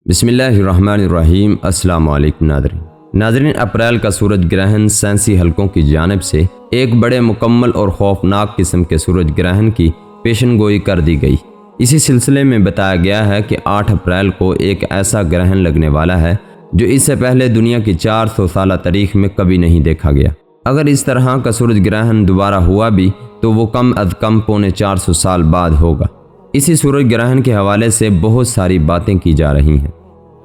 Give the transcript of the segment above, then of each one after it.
بسم اللہ الرحمن الرحیم۔ السلام علیکم ناظرین، اپریل کا سورج گرہن سائنسی حلقوں کی جانب سے ایک بڑے مکمل اور خوفناک قسم کے سورج گرہن کی پیشن گوئی کر دی گئی۔ اسی سلسلے میں بتایا گیا ہے کہ 8 اپریل کو ایک ایسا گرہن لگنے والا ہے جو اس سے پہلے دنیا کی 400 سالہ تاریخ میں کبھی نہیں دیکھا گیا۔ اگر اس طرح کا سورج گرہن دوبارہ ہوا بھی تو وہ کم از کم 450 سال بعد ہوگا۔ اسی سورج گرہن کے حوالے سے بہت ساری باتیں کی جا رہی ہیں۔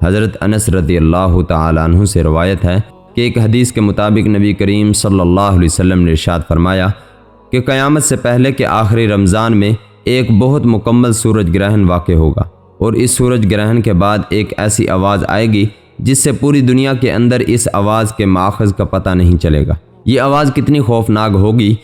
حضرت انس رضی اللہ تعالیٰ عنہ سے روایت ہے کہ ایک حدیث کے مطابق نبی کریم صلی اللہ علیہ وسلم نے ارشاد فرمایا کہ قیامت سے پہلے کے آخری رمضان میں ایک بہت مکمل سورج گرہن واقع ہوگا، اور اس سورج گرہن کے بعد ایک ایسی آواز آئے گی جس سے پوری دنیا کے اندر اس آواز کے ماخذ کا پتہ نہیں چلے گا۔ یہ آواز کتنی خوفناک ہوگی،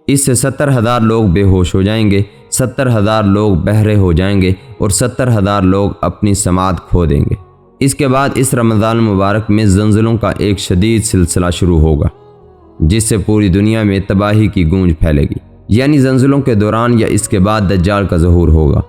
اس سے 70,000 لوگ بے ہوش ہو جائیں گے، 70,000 لوگ بہرے ہو جائیں گے اور 70,000 لوگ اپنی سماعت کھو دیں گے۔ اس کے بعد اس رمضان مبارک میں زلزلوں کا ایک شدید سلسلہ شروع ہوگا جس سے پوری دنیا میں تباہی کی گونج پھیلے گی، یعنی زلزلوں کے دوران یا اس کے بعد دجال کا ظہور ہوگا،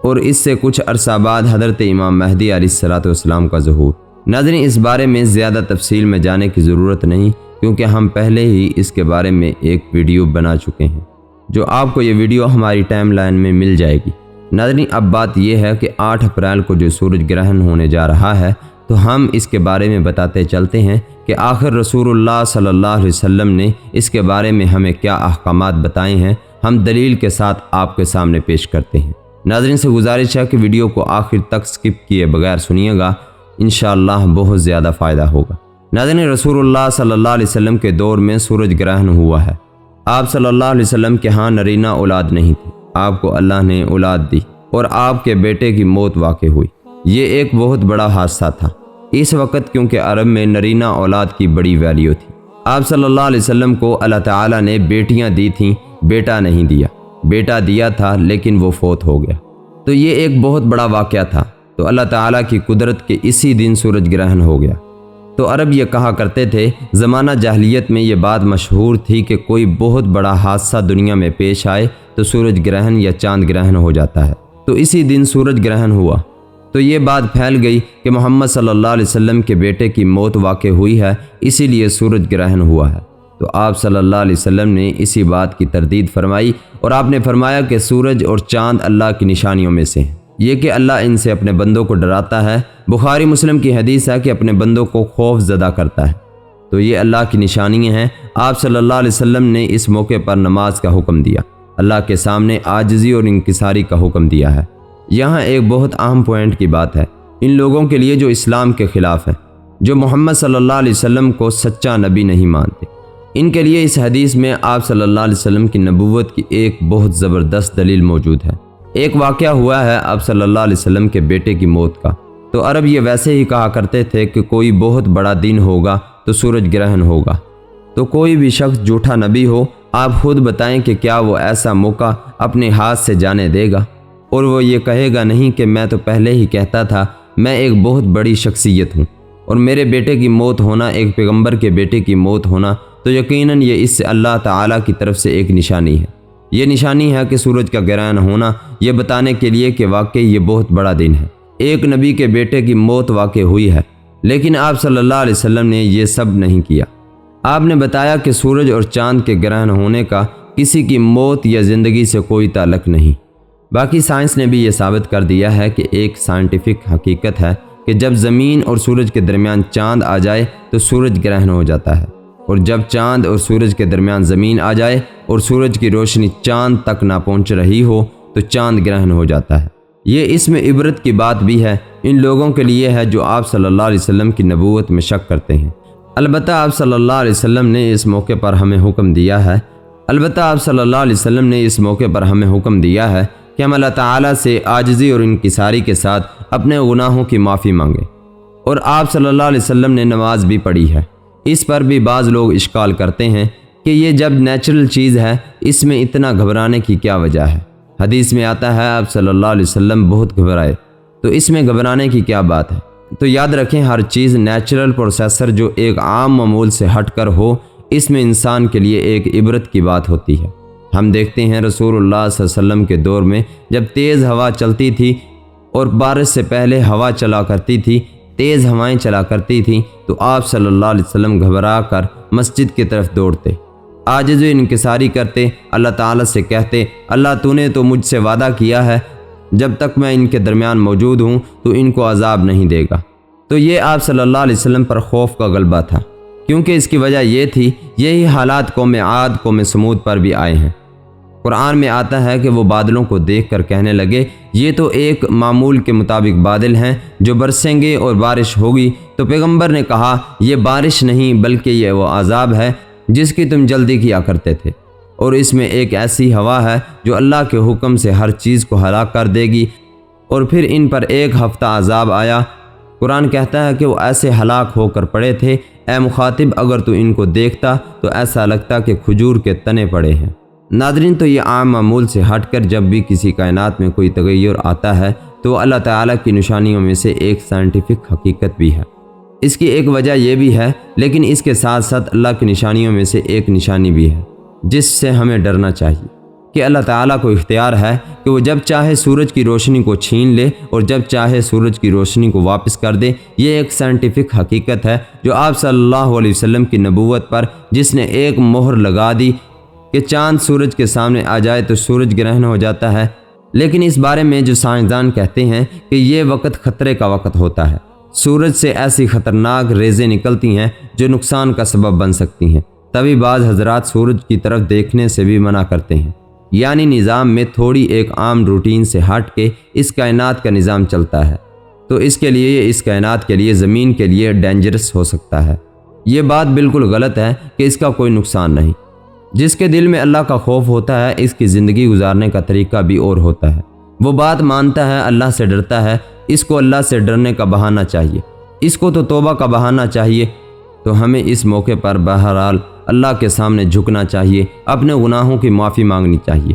اور اس سے کچھ عرصہ بعد حضرت امام مہدی علیہ السلام کا ظہور۔ ناظرین، اس بارے میں زیادہ تفصیل میں جانے کی ضرورت نہیں، کیونکہ ہم پہلے ہی اس کے بارے میں ایک ویڈیو بنا چکے ہیں، جو آپ کو یہ ویڈیو ہماری ٹائم لائن میں مل جائے گی۔ ناظرین، اب بات یہ ہے کہ 8 اپریل کو جو سورج گرہن ہونے جا رہا ہے، تو ہم اس کے بارے میں بتاتے چلتے ہیں کہ آخر رسول اللہ صلی اللہ علیہ وسلم نے اس کے بارے میں ہمیں کیا احکامات بتائے ہیں، ہم دلیل کے ساتھ آپ کے سامنے پیش کرتے ہیں۔ ناظرین سے گزارش ہے کہ ویڈیو کو آخر تک سکپ کیے بغیر سنیے گا، انشاءاللہ بہت زیادہ فائدہ ہوگا۔ ناظرین، رسول اللہ صلی اللہ علیہ وسلم کے دور میں سورج گرہن ہوا ہے۔ آپ صلی اللہ علیہ وسلم کے ہاں نرینہ اولاد نہیں تھی، آپ کو اللہ نے اولاد دی اور آپ کے بیٹے کی موت واقع ہوئی۔ یہ ایک بہت بڑا حادثہ تھا اس وقت، کیونکہ عرب میں نرینہ اولاد کی بڑی ویلیو تھی۔ آپ صلی اللہ علیہ وسلم کو اللہ تعالیٰ نے بیٹیاں دی تھیں، بیٹا نہیں دیا۔ بیٹا دیا تھا لیکن وہ فوت ہو گیا، تو یہ ایک بہت بڑا واقعہ تھا۔ تو اللہ تعالیٰ کی قدرت کے اسی دن سورج گرہن ہو گیا۔ تو عرب یہ کہا کرتے تھے، زمانہ جاہلیت میں یہ بات مشہور تھی کہ کوئی بہت بڑا حادثہ دنیا میں پیش آئے تو سورج گرہن یا چاند گرہن ہو جاتا ہے۔ تو اسی دن سورج گرہن ہوا، تو یہ بات پھیل گئی کہ محمد صلی اللہ علیہ وسلم کے بیٹے کی موت واقع ہوئی ہے، اسی لیے سورج گرہن ہوا ہے۔ تو آپ صلی اللہ علیہ وسلم نے اسی بات کی تردید فرمائی، اور آپ نے فرمایا کہ سورج اور چاند اللہ کی نشانیوں میں سے ہیں، یہ کہ اللہ ان سے اپنے بندوں کو ڈراتا ہے۔ بخاری مسلم کی حدیث ہے کہ اپنے بندوں کو خوف زدہ کرتا ہے، تو یہ اللہ کی نشانیاں ہیں۔ آپ صلی اللہ علیہ وسلم نے اس موقع پر نماز کا حکم دیا، اللہ کے سامنے عاجزی اور انکساری کا حکم دیا ہے۔ یہاں ایک بہت اہم پوائنٹ کی بات ہے ان لوگوں کے لیے جو اسلام کے خلاف ہیں، جو محمد صلی اللہ علیہ وسلم کو سچا نبی نہیں مانتے۔ ان کے لیے اس حدیث میں آپ صلی اللہ علیہ وسلم کی نبوت کی ایک بہت زبردست دلیل موجود ہے۔ ایک واقعہ ہوا ہے آپ صلی اللہ علیہ وسلم کے بیٹے کی موت کا۔ تو عرب یہ ویسے ہی کہا کرتے تھے کہ کوئی بہت بڑا دن ہوگا تو سورج گرہن ہوگا۔ تو کوئی بھی شخص جھوٹا نبی ہو، آپ خود بتائیں کہ کیا وہ ایسا موقع اپنے ہاتھ سے جانے دے گا؟ اور وہ یہ کہے گا نہیں کہ میں تو پہلے ہی کہتا تھا میں ایک بہت بڑی شخصیت ہوں، اور میرے بیٹے کی موت ہونا، ایک پیغمبر کے بیٹے کی موت ہونا، تو یقیناً یہ اس سے اللہ تعالیٰ کی طرف سے ایک نشانی ہے۔ یہ نشانی ہے کہ سورج کا گرہن ہونا، یہ بتانے کے لیے کہ واقعی یہ بہت بڑا دن ہے، ایک نبی کے بیٹے کی موت واقع ہوئی ہے۔ لیکن آپ صلی اللہ علیہ وسلم نے یہ سب نہیں کیا۔ آپ نے بتایا کہ سورج اور چاند کے گرہن ہونے کا کسی کی موت یا زندگی سے کوئی تعلق نہیں۔ باقی سائنس نے بھی یہ ثابت کر دیا ہے کہ ایک سائنٹیفک حقیقت ہے کہ جب زمین اور سورج کے درمیان چاند آ جائے تو سورج گرہن ہو جاتا ہے، اور جب چاند اور سورج کے درمیان زمین آ جائے اور سورج کی روشنی چاند تک نہ پہنچ رہی ہو تو چاند گرہن ہو جاتا ہے۔ یہ اس میں عبرت کی بات بھی ہے ان لوگوں کے لیے ہے جو آپ صلی اللہ علیہ وسلم کی نبوت میں شک کرتے ہیں۔ البتہ آپ صلی اللہ علیہ وسلم نے اس موقع پر ہمیں حکم دیا ہے کہ ہم اللہ تعالیٰ سے عاجزی اور انکساری کے ساتھ اپنے گناہوں کی معافی مانگیں، اور آپ صلی اللہ علیہ وسلم نے نماز بھی پڑھی ہے۔ اس پر بھی بعض لوگ اشکال کرتے ہیں کہ یہ جب نیچرل چیز ہے اس میں اتنا گھبرانے کی کیا وجہ ہے؟ حدیث میں آتا ہے آپ صلی اللہ علیہ وسلم بہت گھبرائے، تو اس میں گھبرانے کی کیا بات ہے؟ تو یاد رکھیں، ہر چیز نیچرل پروسیسر جو ایک عام معمول سے ہٹ کر ہو، اس میں انسان کے لیے ایک عبرت کی بات ہوتی ہے۔ ہم دیکھتے ہیں رسول اللہ صلی اللہ علیہ وسلم کے دور میں جب تیز ہوا چلتی تھی اور بارش سے پہلے ہوا چلا کرتی تھی، تیز ہوائیں چلا کرتی تھیں، تو آپ صلی اللہ علیہ وسلم گھبرا کر مسجد کی طرف دوڑتے، عاجز و انکساری کرتے، اللہ تعالیٰ سے کہتے، اللہ تو نے تو مجھ سے وعدہ کیا ہے جب تک میں ان کے درمیان موجود ہوں تو ان کو عذاب نہیں دے گا۔ تو یہ آپ صلی اللہ علیہ وسلم پر خوف کا غلبہ تھا، کیونکہ اس کی وجہ یہ تھی، یہی حالات قوم عاد قوم سمود پر بھی آئے ہیں۔ قرآن میں آتا ہے کہ وہ بادلوں کو دیکھ کر کہنے لگے، یہ تو ایک معمول کے مطابق بادل ہیں جو برسیں گے اور بارش ہوگی۔ تو پیغمبر نے کہا، یہ بارش نہیں بلکہ یہ وہ عذاب ہے جس کی تم جلدی کیا کرتے تھے، اور اس میں ایک ایسی ہوا ہے جو اللہ کے حکم سے ہر چیز کو ہلاک کر دے گی۔ اور پھر ان پر ایک ہفتہ عذاب آیا۔ قرآن کہتا ہے کہ وہ ایسے ہلاک ہو کر پڑے تھے، اے مخاطب اگر تو ان کو دیکھتا تو ایسا لگتا کہ کھجور کے تنے پڑے ہیں۔ ناظرین، تو یہ عام معمول سے ہٹ کر جب بھی کسی کائنات میں کوئی تغیر آتا ہے تو وہ اللہ تعالیٰ کی نشانیوں میں سے ایک سائنٹیفک حقیقت بھی ہے۔ اس کی ایک وجہ یہ بھی ہے، لیکن اس کے ساتھ ساتھ اللہ کی نشانیوں میں سے ایک نشانی بھی ہے جس سے ہمیں ڈرنا چاہیے کہ اللہ تعالیٰ کو اختیار ہے کہ وہ جب چاہے سورج کی روشنی کو چھین لے اور جب چاہے سورج کی روشنی کو واپس کر دے۔ یہ ایک سائنٹیفک حقیقت ہے جو آپ صلی اللہ علیہ وسلم کی نبوت پر جس نے ایک مہر لگا دی کہ چاند سورج کے سامنے آ جائے تو سورج گرہن ہو جاتا ہے۔ لیکن اس بارے میں جو سائنسدان کہتے ہیں کہ یہ وقت خطرے کا وقت ہوتا ہے، سورج سے ایسی خطرناک ریزیں نکلتی ہیں جو نقصان کا سبب بن سکتی ہیں، تبھی بعض حضرات سورج کی طرف دیکھنے سے بھی منع کرتے ہیں۔ یعنی نظام میں تھوڑی ایک عام روٹین سے ہٹ کے اس کائنات کا نظام چلتا ہے، تو اس کے لیے اس کائنات کے لیے زمین کے لیے ڈینجرس ہو سکتا ہے۔ یہ بات بالکل غلط ہے کہ اس کا کوئی نقصان نہیں۔ جس کے دل میں اللہ کا خوف ہوتا ہے اس کی زندگی گزارنے کا طریقہ بھی اور ہوتا ہے، وہ بات مانتا ہے، اللہ سے ڈرتا ہے، اس کو اللہ سے ڈرنے کا بہانہ چاہیے، اس کو تو توبہ کا بہانہ چاہیے۔ تو ہمیں اس موقع پر بہرحال اللہ کے سامنے جھکنا چاہیے، اپنے گناہوں کی معافی مانگنی چاہیے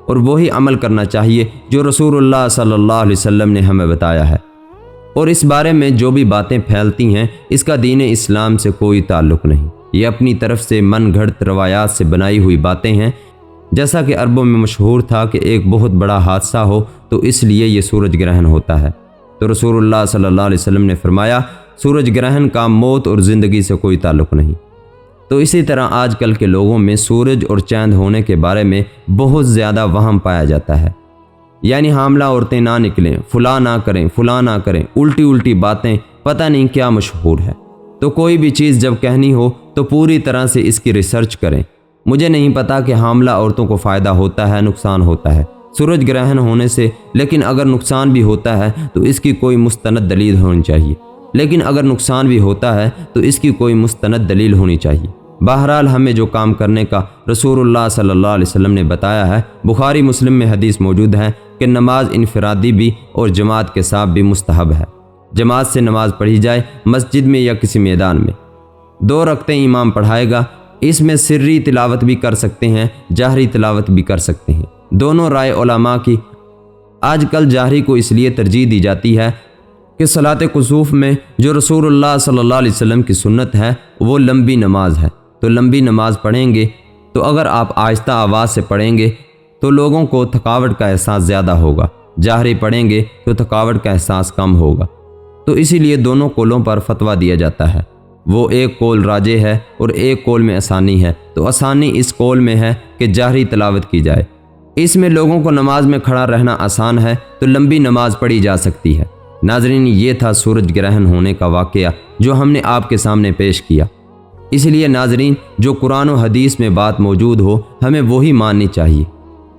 اور وہی عمل کرنا چاہیے جو رسول اللہ صلی اللہ علیہ وسلم نے ہمیں بتایا ہے۔ اور اس بارے میں جو بھی باتیں پھیلتی ہیں اس کا دین اسلام سے کوئی تعلق نہیں، یہ اپنی طرف سے من گھڑت روایات سے بنائی ہوئی باتیں ہیں۔ جیسا کہ عربوں میں مشہور تھا کہ ایک بہت بڑا حادثہ ہو تو اس لیے یہ سورج گرہن ہوتا ہے، تو رسول اللہ صلی اللہ علیہ وسلم نے فرمایا سورج گرہن کا موت اور زندگی سے کوئی تعلق نہیں۔ تو اسی طرح آج کل کے لوگوں میں سورج اور چاند ہونے کے بارے میں بہت زیادہ وہم پایا جاتا ہے، یعنی حاملہ عورتیں نہ نکلیں، فلاں نہ کریں، فلاں نہ کریں، الٹی باتیں، پتہ نہیں کیا مشہور ہے۔ تو کوئی بھی چیز جب کہنی ہو تو پوری طرح سے اس کی ریسرچ کریں۔ مجھے نہیں پتا کہ حاملہ عورتوں کو فائدہ ہوتا ہے نقصان ہوتا ہے سورج گرہن ہونے سے، لیکن اگر نقصان بھی ہوتا ہے تو اس کی کوئی مستند دلیل ہونی چاہیے، بہرحال ہمیں جو کام کرنے کا رسول اللہ صلی اللہ علیہ وسلم نے بتایا ہے، بخاری مسلم میں حدیث موجود ہے کہ نماز انفرادی بھی اور جماعت کے ساتھ بھی مستحب ہے۔ جماعت سے نماز پڑھی جائے مسجد میں یا کسی میدان میں، 2 رکعتیں امام پڑھائے گا، اس میں سری تلاوت بھی کر سکتے ہیں، جہری تلاوت بھی کر سکتے ہیں، دونوں رائے علماء کی۔ آج کل جہری کو اس لیے ترجیح دی جاتی ہے کہ صلاۃ کسوف میں جو رسول اللہ صلی اللہ علیہ وسلم کی سنت ہے وہ لمبی نماز ہے، تو لمبی نماز پڑھیں گے تو اگر آپ آہستہ آواز سے پڑھیں گے تو لوگوں کو تھکاوٹ کا احساس زیادہ ہوگا، جہری پڑھیں گے تو تھکاوٹ کا احساس کم ہوگا۔ تو اسی لیے دونوں قولوں پر فتویٰ دیا جاتا ہے، وہ ایک قول راجح ہے اور ایک قول میں آسانی ہے، تو آسانی اس قول میں ہے کہ جہری تلاوت کی جائے، اس میں لوگوں کو نماز میں کھڑا رہنا آسان ہے تو لمبی نماز پڑھی جا سکتی ہے۔ ناظرین، یہ تھا سورج گرہن ہونے کا واقعہ جو ہم نے آپ کے سامنے پیش کیا۔ اس لیے ناظرین، جو قرآن و حدیث میں بات موجود ہو ہمیں وہی ماننی چاہیے۔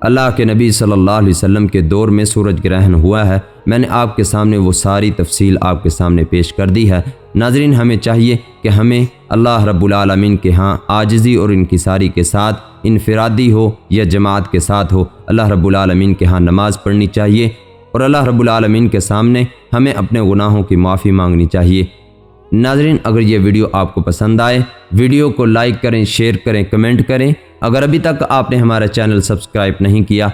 اللہ کے نبی صلی اللہ علیہ وسلم کے دور میں سورج گرہن ہوا ہے، میں نے آپ کے سامنے وہ ساری تفصیل آپ کے سامنے پیش کر دی ہے۔ ناظرین، ہمیں چاہیے کہ ہمیں اللہ رب العالمین کے ہاں عاجزی اور انکساری کے ساتھ، انفرادی ہو یا جماعت کے ساتھ ہو، اللہ رب العالمین کے ہاں نماز پڑھنی چاہیے اور اللہ رب العالمین کے سامنے ہمیں اپنے گناہوں کی معافی مانگنی چاہیے۔ ناظرین، اگر یہ ویڈیو آپ کو پسند آئے، ویڈیو کو لائک کریں، شیئر کریں، کمنٹ کریں۔ اگر ابھی تک آپ نے ہمارا چینل سبسکرائب نہیں کیا،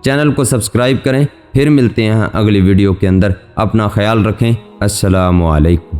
چینل کو سبسکرائب کریں۔ پھر ملتے ہیں اگلی ویڈیو کے اندر، اپنا خیال رکھیں۔ السلام علیکم۔